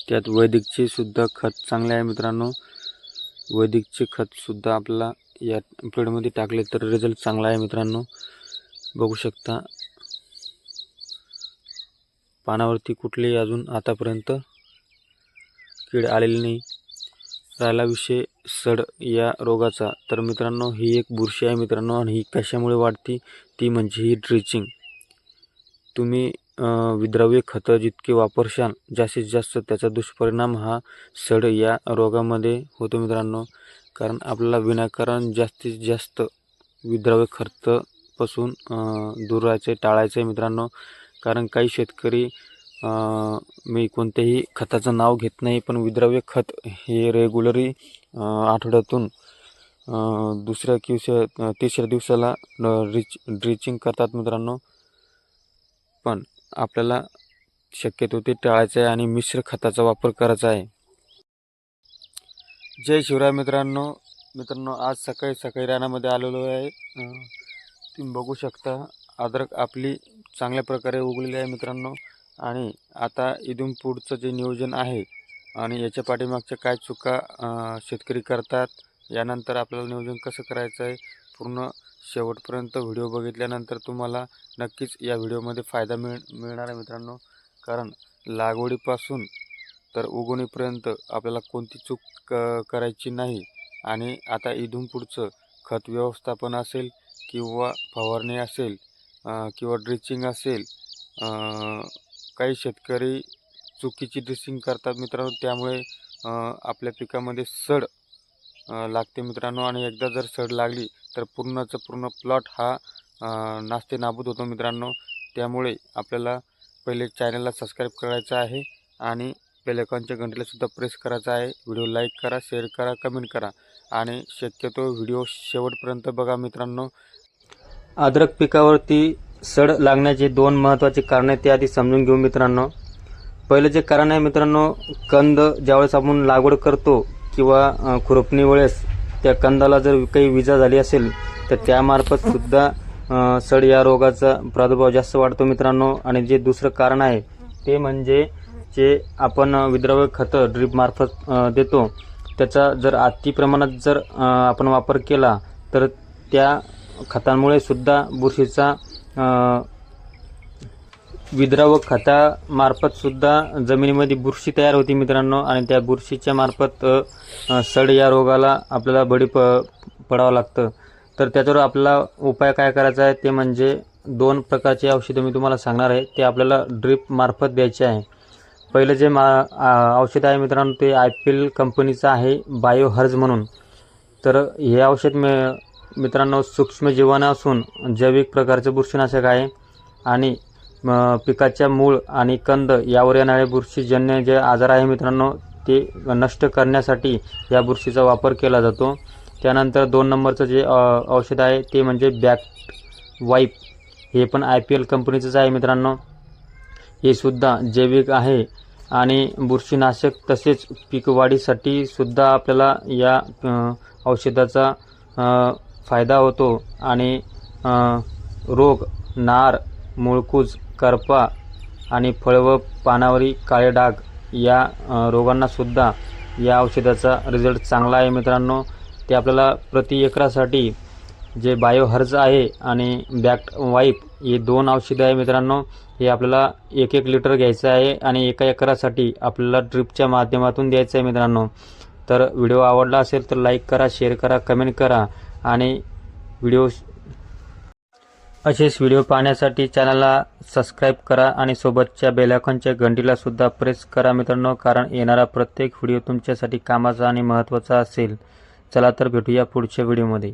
त्यात वैदिकचे सुद्धा खत चांगले आहे मित्रांनो। वैदिकचे खत सुद्धा आपल्याला या पिरियडमध्ये टाकले तर रिझल्ट चांगला आहे मित्रांनो। बघू शकता पानावरती कुठलेही अजून आतापर्यंत कीड आलेली नाही। राहिला विषय सड या रोगाचा, तर मित्रांनो ही एक बुरशी आहे मित्रांनो, आणि ही कशामुळे वाढती ती म्हणजे ही ड्रिचिंग। तुम्ही विद्राव्य खतं जितके वापरशाल जास्तीत जास्त त्याचा दुष्परिणाम हा सड या रोगामध्ये होतो मित्रांनो। कारण आपल्याला विनाकारण जास्तीत जास्त विद्राव्य खतापासून दूर राहायचे, टाळायचे मित्रांनो। कारण काही शेतकरी मी कोणत्याही खताचं नाव घेत नाही, पण विद्राव्य खत हे रेग्युलरी आठवड्यातून दुसऱ्या किंवा तिसऱ्या दिवसाला ड्रिचिंग करतात मित्रांनो। पण आपल्याला शक्यतो ते टाळायचं आहे आणि मिश्र खताचा वापर करायचा आहे। जय शिवराय मित्रांनो आज सकाळी रानामध्ये आलेलो आहे। तुम्ही बघू शकता अद्रक आपली चांगल्या प्रकारे उगलेली आहे मित्रांनो। आणि आता इथून पुढचं जे नियोजन आहे आणि याच्या पाठीमागच्या काय चुका शेतकरी करतात, यानंतर आपल्याला नियोजन कसं करायचं आहे, पूर्ण शेवटपर्यंत व्हिडिओ बघितल्यानंतर तुम्हाला नक्कीच या व्हिडिओमध्ये फायदा मिळणार आहे मित्रांनो। कारण लागवडीपासून तर उगवणीपर्यंत आपल्याला कोणती चूक करायची नाही। आणि आता इथून पुढचं खत व्यवस्थापन असेल किंवा फवारणी असेल किंवा ड्रिचिंग असेल, काही शेतकरी चुकीची ड्रिचिंग करतात मित्रांनो, त्यामुळे आपल्या पिकामध्ये सड लागते मित्रांनो। आणि एकदा जर सड लागली तर पूर्ण प्लॉट हा नास्ते नाबूद होतो मित्रांनो। त्यामुळे आपल्याला पहिले चॅनलला सबस्क्राईब करायचं आहे आणि बेल आयकॉनच्या घंटीला सुद्धा प्रेस करायचा आहे। व्हिडिओ लाईक करा, शेअर करा, कमेंट करा आणि शक्यतो व्हिडिओ शेवटपर्यंत बघा मित्रांनो। अद्रक पिकावरती सड लागण्याचे दोन महत्त्वाचे कारणे ते आधी समजून घेऊ मित्रांनो। पहिलं जे कारण आहे मित्रांनो, कंद ज्यावेळेस आपण लागवड करतो किंवा खुरपणी वेळेस त्या कंदाला जर काही विजा झाली असेल तर त्यामार्फत सुद्धा सड या रोगाचा प्रादुर्भाव जास्त वाढतो मित्रांनो। आणि जे दुसरं कारण आहे ते म्हणजे जे आपण विद्राव्य खतं ड्रीप मार्फत देतो त्याचा जर अति प्रमाणात जर आपण वापर केला तर त्या खतांमुळे सुद्धा बुरशीचा विद्राव्य खतामार्फत सुद्धा जमिनीमध्ये बुरशी तयार होती मित्रांनो। आणि त्या बुरशीच्या मार्फत सड या रोगाला आपल्याला बळी पडावं लागतं। तर त्याच्यावर आपल्याला उपाय काय करायचा आहे ते म्हणजे दोन प्रकारचे औषधं मी तुम्हाला सांगणार आहे, ते आपल्याला ड्रीप मार्फत द्यायचे आहे। पहिलं जे औषध आहे मित्रांनो ते IPL कंपनीचं आहे, बायोहर्ज म्हणून। तर हे औषध मित्रांनो सूक्ष्मजीवाणू असून जैविक प्रकारचं बुरशीनाशक आहे आणि पिकाच्या मूळ आणि कंद यावर येणारे बुरशीजन्य जे आजार आहे मित्रांनो ते नष्ट करण्यासाठी या बुरशीचा वापर केला जातो। त्यानंतर 2 नंबरचं जे औषध आहे ते म्हणजे बॅक्ट वाईप, हे पण IPL कंपनीचंच आहे मित्रांनो। हे सुद्धा जैविक आहे आणि बुरशीनाशक तसेच पीक वाढीसाठी सुद्धा आपल्याला या औषधाचा फायदा होतो। आणि रोग, नार, मुळकूज, करपा आणि फळ व पानावरील काळे डाग या रोगांना सुद्धा या औषधाचा रिझल्ट चांगला आहे मित्रांनो। ते आपल्याला प्रति एकरासाठी जे बायोहर्ज आहे आणि बॅक्ट वाईप हे 2 औषधं आहे मित्रांनो, हे आपल्याला 1-1 लिटर घ्यायचं आहे आणि एका एकरासाठी आपल्याला ड्रिपच्या माध्यमातून द्यायचं आहे मित्रांनो। तर व्हिडिओ आवडला असेल तर लाईक करा, शेअर करा, कमेंट करा आणि असेच व्हिडिओ पाहण्यासाठी चॅनलला सबस्क्राईब करा आणि सोबतच्या बेल आयकॉनच्या घंटीला सुद्धा प्रेस करा मित्रांनो। कारण येणारा प्रत्येक व्हिडिओ तुमच्यासाठी कामाचा आणि महत्त्वाचा असेल। चला तर भेटूया पुढच्या व्हिडिओमध्ये।